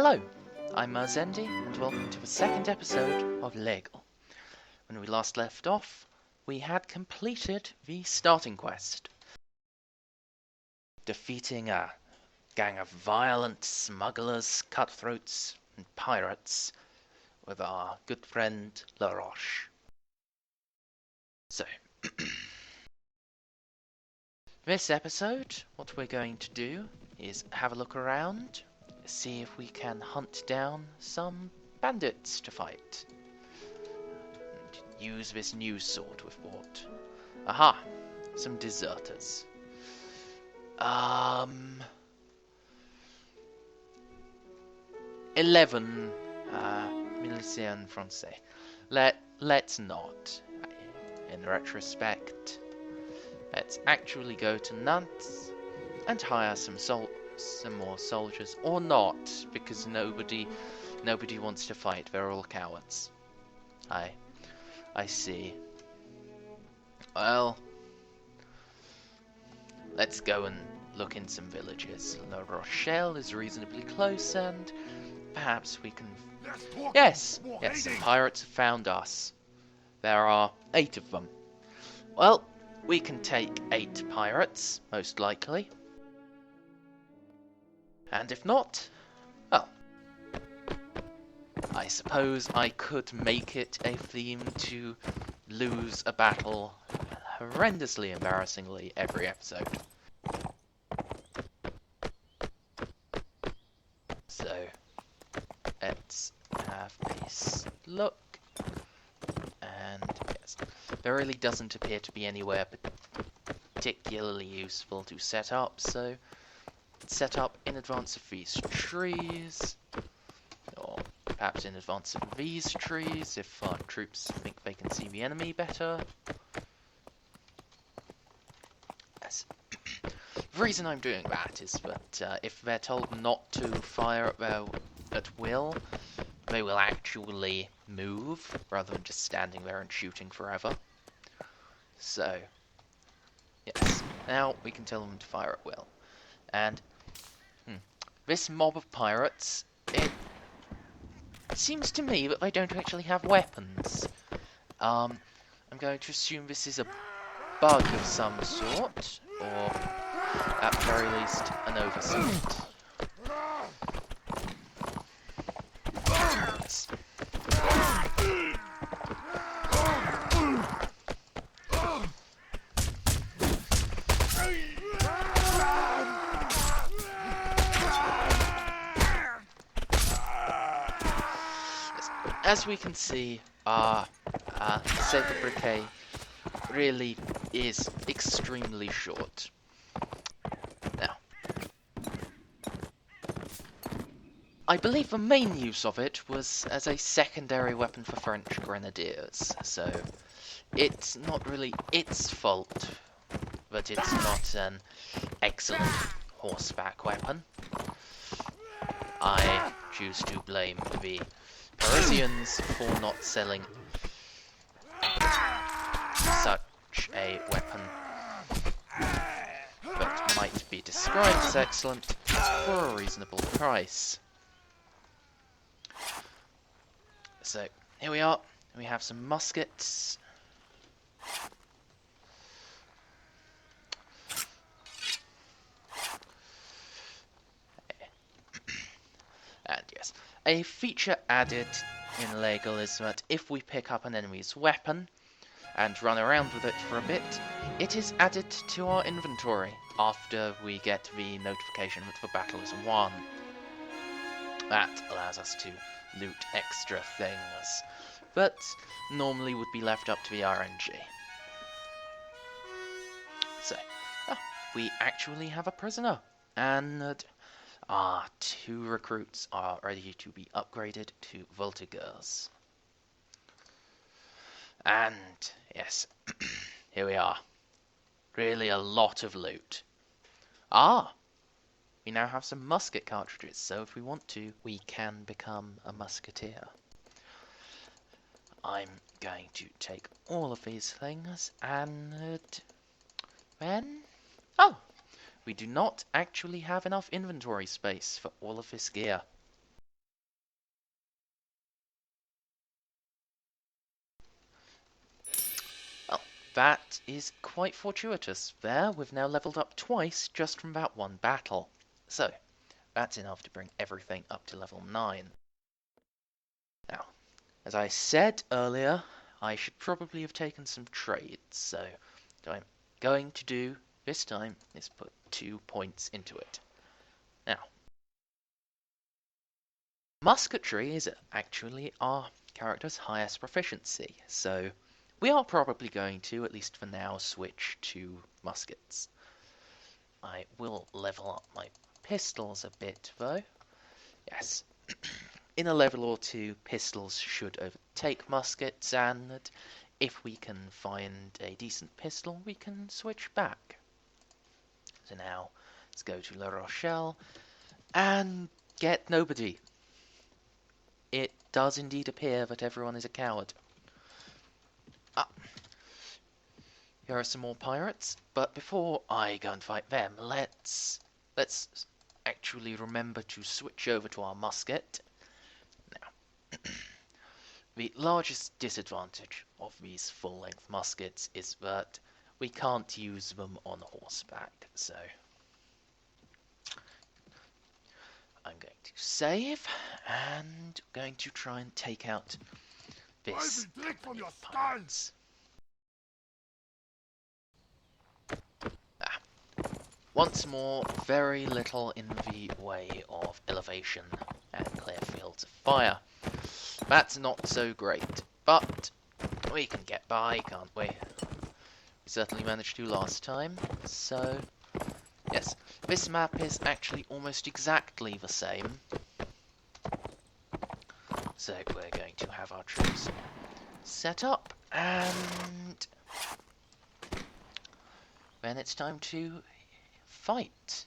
Hello, I'm Merzendi, and welcome to the second episode of LEGO. When we last left off, we had completed the starting quest, defeating a gang of violent smugglers, cutthroats, and pirates with our good friend La Roche. So, this episode, what we're going to do is have a look around, see if we can hunt down some bandits to fight. And use this new sword we've bought. Aha! Some deserters. 11 miliciens français. Let's not. In retrospect, let's actually go to Nantes and hire some more soldiers, or not, because nobody wants to fight. They're all cowards. I see. Well, let's go and look in some villages. La Rochelle is reasonably close, and perhaps we can... Yes, some pirates have found us. There are 8 of them. Well, we can take 8 pirates, most likely. And if not, well, I suppose I could make it a theme to lose a battle horrendously embarrassingly every episode. So, let's have this look. And yes, there really doesn't appear to be anywhere particularly useful to set up, so set up in advance of these trees, or perhaps in advance of these trees if our troops think they can see the enemy better. Yes. The reason I'm doing that is that if they're told not to fire at will, they will actually move rather than just standing there and shooting forever. So, yes, now we can tell them to fire at will. And this mob of pirates, it seems to me that they don't actually have weapons. I'm going to assume this is a bug of some sort, or at the very least an oversight. Yes. As we can see, our Sacred Briquet really is extremely short. Now, I believe the main use of it was as a secondary weapon for French grenadiers, so it's not really its fault that it's not an excellent horseback weapon. I choose to blame the Parisians for not selling such a weapon that might be described as excellent for a reasonable price. So, here we are. We have some muskets. And yes, a feature added in LEGO is that if we pick up an enemy's weapon and run around with it for a bit, it is added to our inventory after we get the notification that the battle is won. That allows us to loot extra things that normally would be left up to the RNG. So, we actually have a prisoner, and our 2 recruits are ready to be upgraded to Voltigeurs. And, yes, here we are. Really a lot of loot. We now have some musket cartridges, so if we want to, we can become a musketeer. I'm going to take all of these things, and then... Oh! We do not actually have enough inventory space for all of this gear. That is quite fortuitous. There, we've now leveled up twice just from that one battle. So, that's enough to bring everything up to level 9. Now, as I said earlier, I should probably have taken some trades, so what I'm going to do this time is put 2 points into it. Now, musketry is actually our character's highest proficiency, so we are probably going to, at least for now, switch to muskets. I will level up my pistols a bit, though. Yes, in a level or two, pistols should overtake muskets, and if we can find a decent pistol, we can switch back. So now, let's go to La Rochelle, and get nobody. It does indeed appear that everyone is a coward. Here are some more pirates, but before I go and fight them, let's actually remember to switch over to our musket. Now, the largest disadvantage of these full-length muskets is that we can't use them on horseback, so I'm going to save, and going to try and take out this company of pirates. Once more, very little in the way of elevation and clear fields of fire. That's not so great, but we can get by, can't we? We certainly managed to last time, so yes, this map is actually almost exactly the same. So we're going to have our troops set up, and then it's time to fight.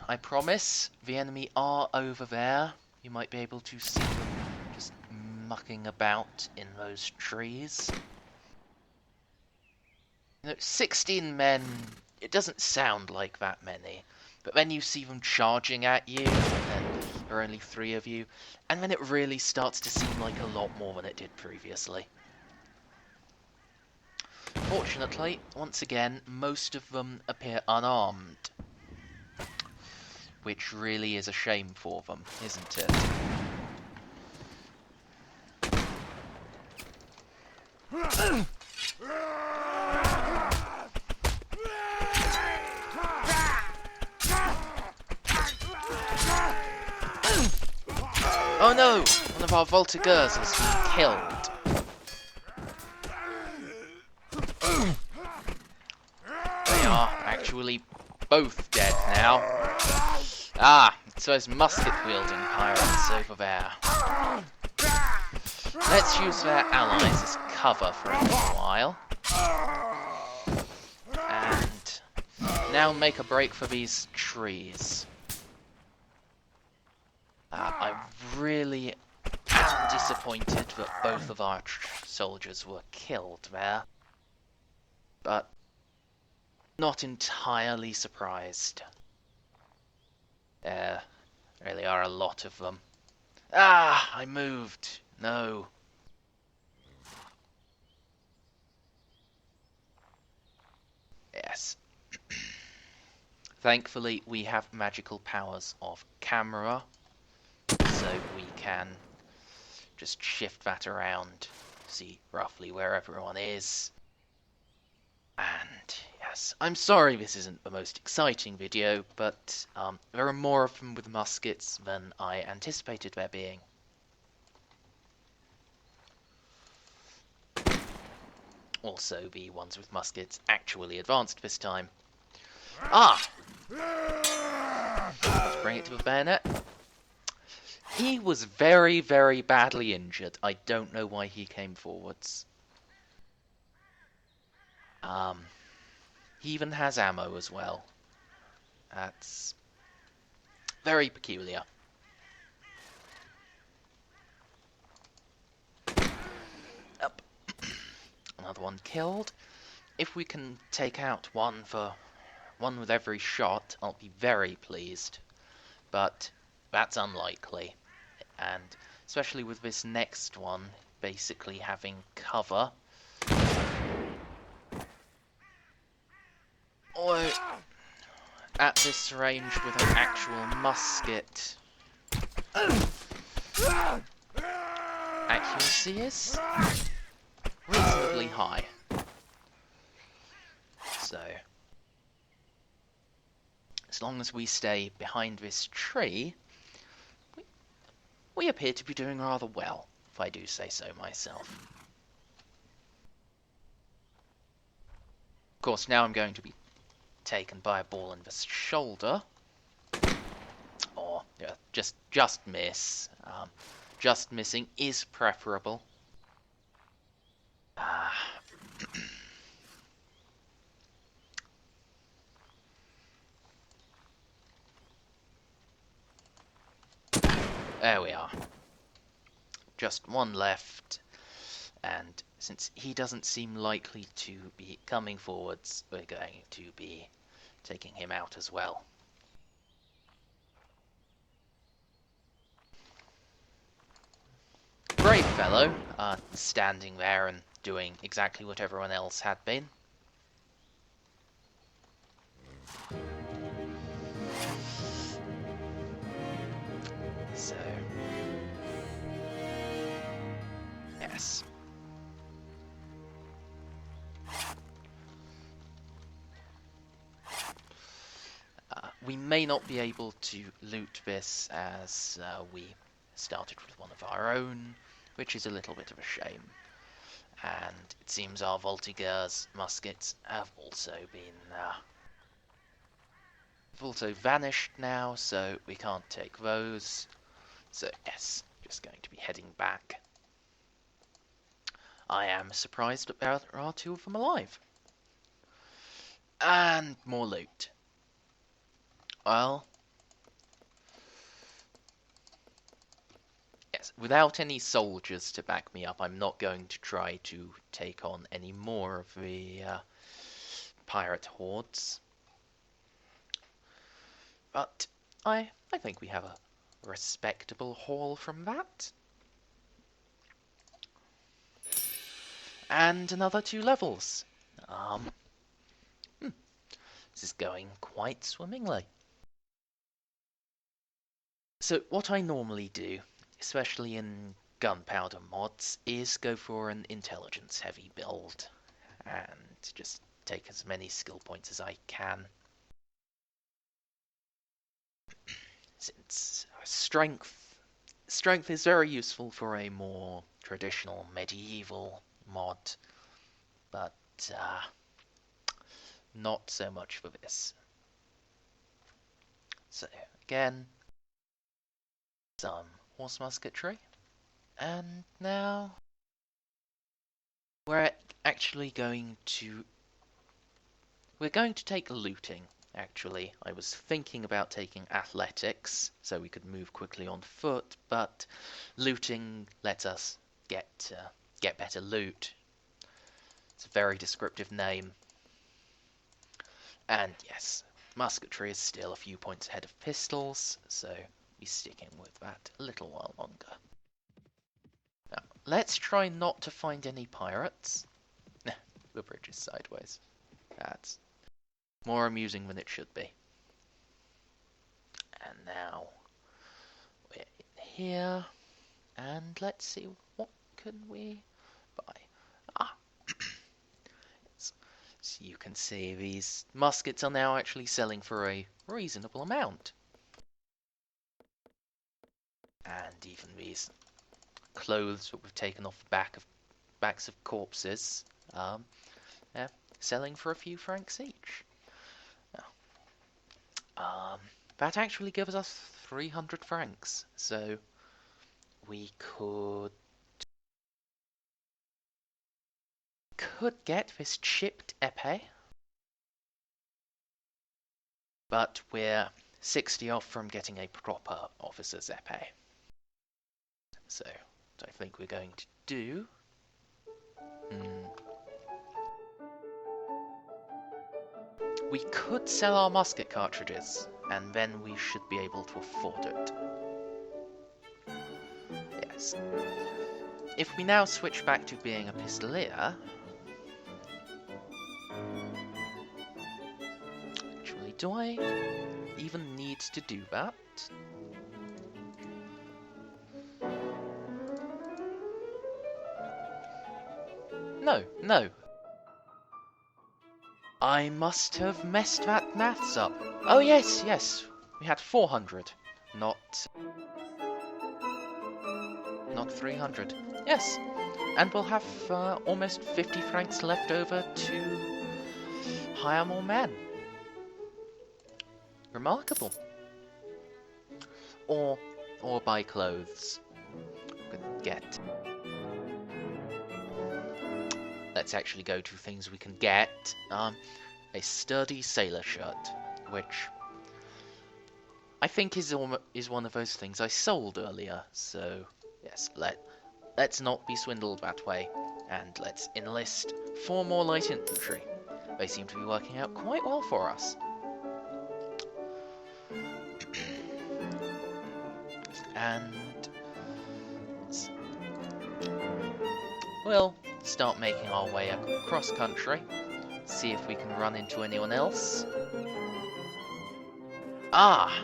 I promise the enemy are over there. You might be able to see them just mucking about in those trees. You know, 16 men, it doesn't sound like that many, but then you see them charging at you, and then there are only 3 of you, and then it really starts to seem like a lot more than it did previously. Fortunately, once again, most of them appear unarmed, which really is a shame for them, isn't it? Oh no! One of our Voltigeurs has been killed. They are actually both dead now. Ah, it's those musket-wielding pirates over there. Let's use their allies as cover for a little while. And now make a break for these trees. I really am disappointed that both of our soldiers were killed there. But not entirely surprised. There really are a lot of them. Ah, I moved. No. Yes. Thankfully, we have magical powers of camera, so we can just shift that around, see roughly where everyone is. And yes, I'm sorry this isn't the most exciting video, but there are more of them with muskets than I anticipated there being. Also, the ones with muskets actually advanced this time. Ah! Let's bring it to the bayonet. He was very, very badly injured. I don't know why he came forwards. He even has ammo as well. That's very peculiar. Up. Another one killed. If we can take out one with every shot, I'll be very pleased. But that's unlikely. And especially with this next one, basically having cover. Although, at this range with an actual musket, accuracy is reasonably high. So, as long as we stay behind this tree, we appear to be doing rather well, if I do say so myself. Of course, now I'm going to be taken by a ball in the shoulder. Or, yeah, just miss. Just missing is preferable. There we are. Just one left. And since he doesn't seem likely to be coming forwards, we're going to be taking him out as well. Brave fellow, standing there and doing exactly what everyone else had been. So, yes. We may not be able to loot this as we started with one of our own, which is a little bit of a shame. And it seems our Voltigeurs muskets have also vanished now, so we can't take those. So yes, just going to be heading back. I am surprised that there are two of them alive. And more loot. Well, yes, without any soldiers to back me up, I'm not going to try to take on any more of the pirate hordes. But I think we have a respectable haul from that. And another 2 levels. This is going quite swimmingly. So what I normally do, especially in gunpowder mods, is go for an intelligence heavy build and just take as many skill points as I can. Since strength is very useful for a more traditional medieval mod, but not so much for this. So again, some horse musketry, and now we're going to take looting. Actually, I was thinking about taking athletics so we could move quickly on foot, but looting lets us get better loot. It's a very descriptive name. And yes, musketry is still a few points ahead of pistols, so we're sticking with that a little while longer. Now, let's try not to find any pirates. The bridge is sideways. That's more amusing than it should be. And now we're in here, and let's see, what can we buy? So you can see these muskets are now actually selling for a reasonable amount. And even these clothes that we've taken off the backs of corpses, selling for a few francs each. That actually gives us 300 francs, so we could get this chipped épée, but we're 60 off from getting a proper officer's épée. So, what I think we're going to do... We could sell our musket cartridges, and then we should be able to afford it. Yes. if we now switch back to being a pistolier... Actually, do I even need to do that? No, no. I must have messed that maths up. Oh yes, yes. We had 400, not 300. Yes, and we'll have almost 50 francs left over to hire more men. Remarkable. Or buy clothes. Get. Let's actually go to things we can get. A sturdy sailor shirt, which I think is one of those things I sold earlier. So yes, let's not be swindled that way, and let's enlist 4 more light infantry. They seem to be working out quite well for us. And we'll start making our way across country, see if we can run into anyone else. Ah!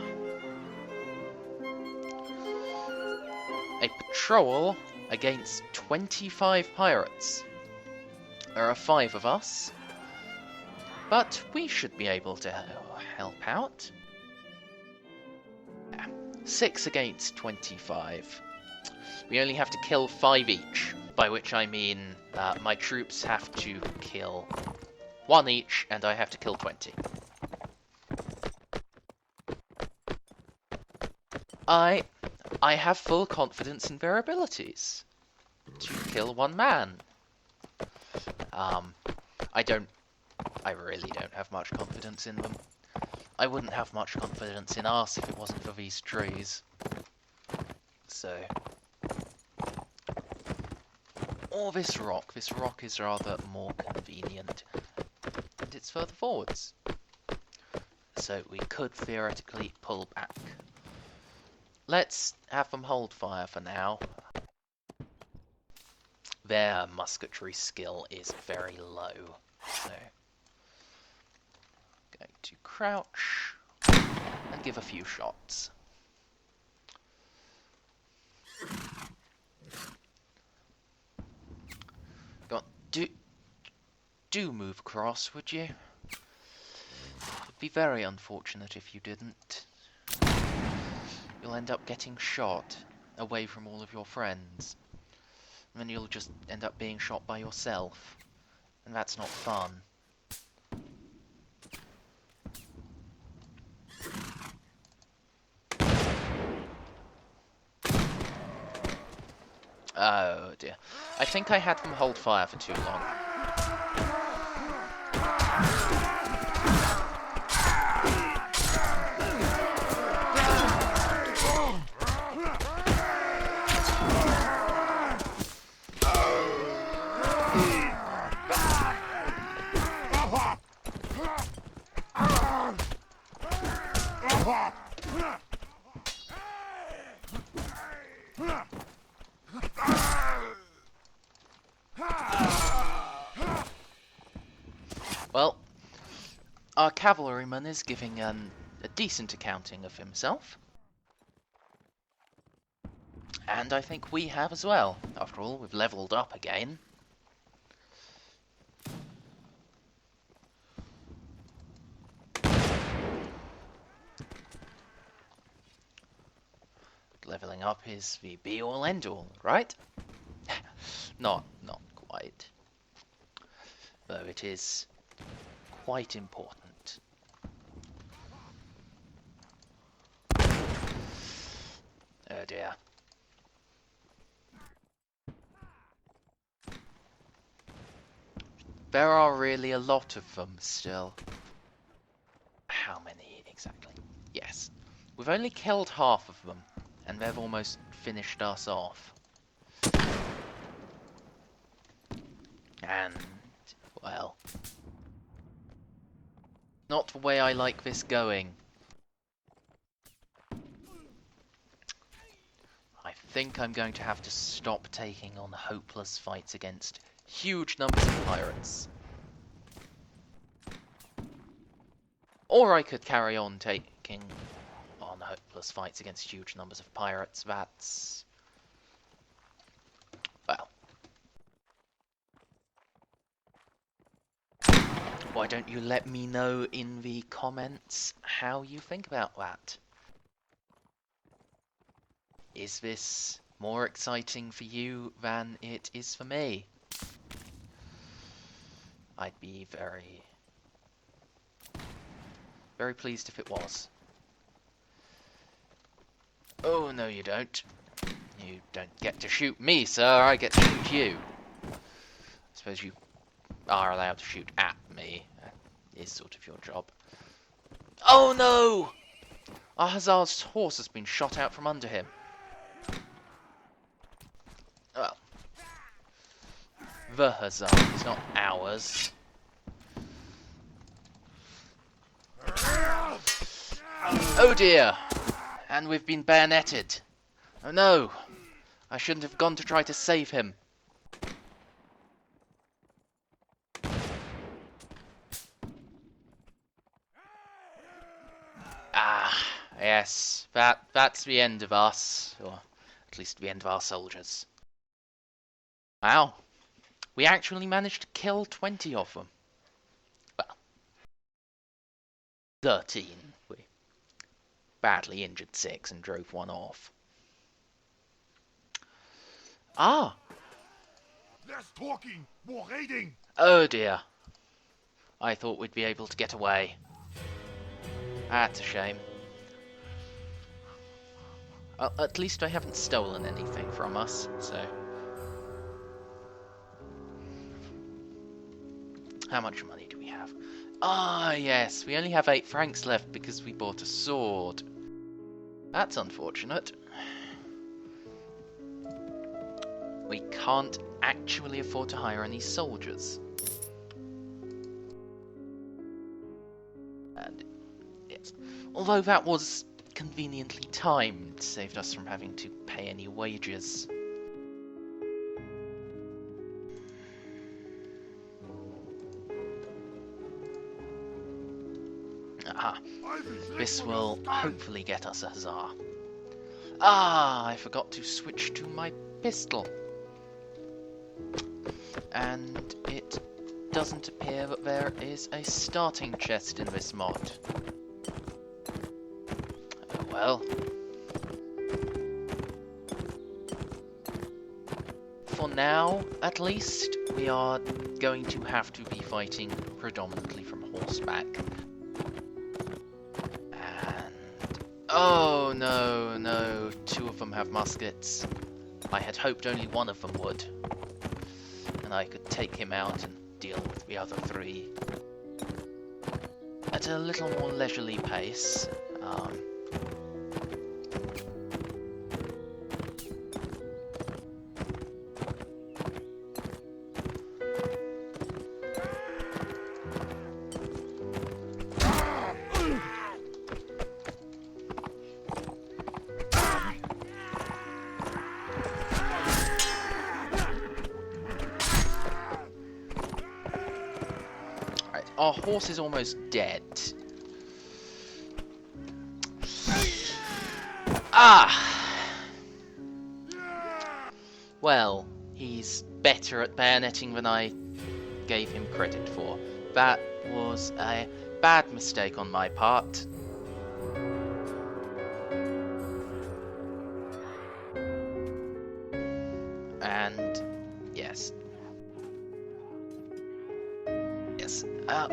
A patrol against 25 pirates. There are 5 of us, but we should be able to help out. 6 against 25. We only have to kill 5 each, by which I mean my troops have to kill 1 each, and I have to kill 20. I have full confidence in their abilities to kill 1 man. I really don't have much confidence in them. I wouldn't have much confidence in us if it wasn't for these trees. So... or this rock. This rock is rather more convenient. And it's further forwards. So we could theoretically pull back. Let's have them hold fire for now. Their musketry skill is very low. So... going to crouch and give a few shots. Go on, do move across, would you? It would be very unfortunate if you didn't. You'll end up getting shot away from all of your friends. And then you'll just end up being shot by yourself. And that's not fun. Oh dear. I think I had them hold fire for too long. Well, our cavalryman is giving a decent accounting of himself. And I think we have as well. After all, we've leveled up again. Leveling up is the be-all end-all, right? Not quite. Though it is quite important. Oh dear. There are really a lot of them still. How many exactly? Yes. We've only killed half of them, and they've almost finished us off. And, well... not the way I like this going. I think I'm going to have to stop taking on hopeless fights against huge numbers of pirates. Or I could carry on taking on hopeless fights against huge numbers of pirates. That's... well... why don't you let me know in the comments how you think about that? Is this more exciting for you than it is for me? I'd be very pleased if it was. Oh, no you don't. You don't get to shoot me, sir, I get to shoot you. I suppose you are allowed to shoot at me. That is sort of your job. Oh no! Our hussar's horse has been shot out from under him. Well, the hussar is not ours. Oh dear! And we've been bayoneted. Oh no! I shouldn't have gone to try to save him. Ah, yes, that's the end of us, or at least the end of our soldiers. Wow, we actually managed to kill 20 of them. Well, 13. We badly injured 6 and drove 1 off. Ah! Less talking, more raiding! Oh dear. I thought we'd be able to get away. That's a shame. At least I haven't stolen anything from us, so... how much money do we have? Ah, yes, we only have 8 francs left because we bought a sword. That's unfortunate. We can't actually afford to hire any soldiers. And, yes, although that was conveniently timed, saved us from having to pay any wages. Aha, this will hopefully get us a hussar. Ah, I forgot to switch to my pistol. And it doesn't appear that there is a starting chest in this mod. Oh well. For now, at least, we are going to have to be fighting predominantly from horseback. Oh, no, no. 2 of them have muskets. I had hoped only 1 of them would. And I could take him out and deal with the other 3. At a little more leisurely pace. Our horse is almost dead. Ah! Well, he's better at bayoneting than I gave him credit for. That was a bad mistake on my part. And, yes.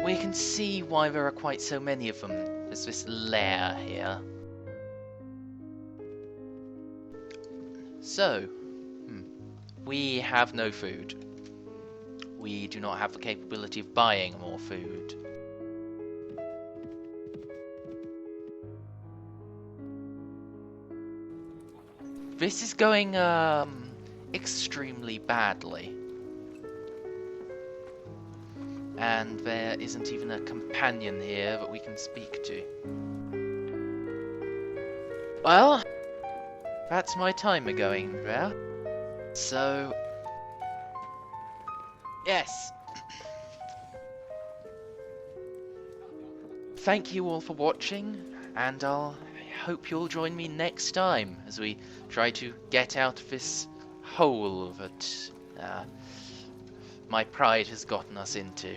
We can see why there are quite so many of them. There's this lair here. So, we have no food. We do not have the capability of buying more food. This is going, extremely badly. And there isn't even a companion here that we can speak to. Well, that's my timer going there. So, yes. Thank you all for watching, and I hope you'll join me next time as we try to get out of this hole that my pride has gotten us into.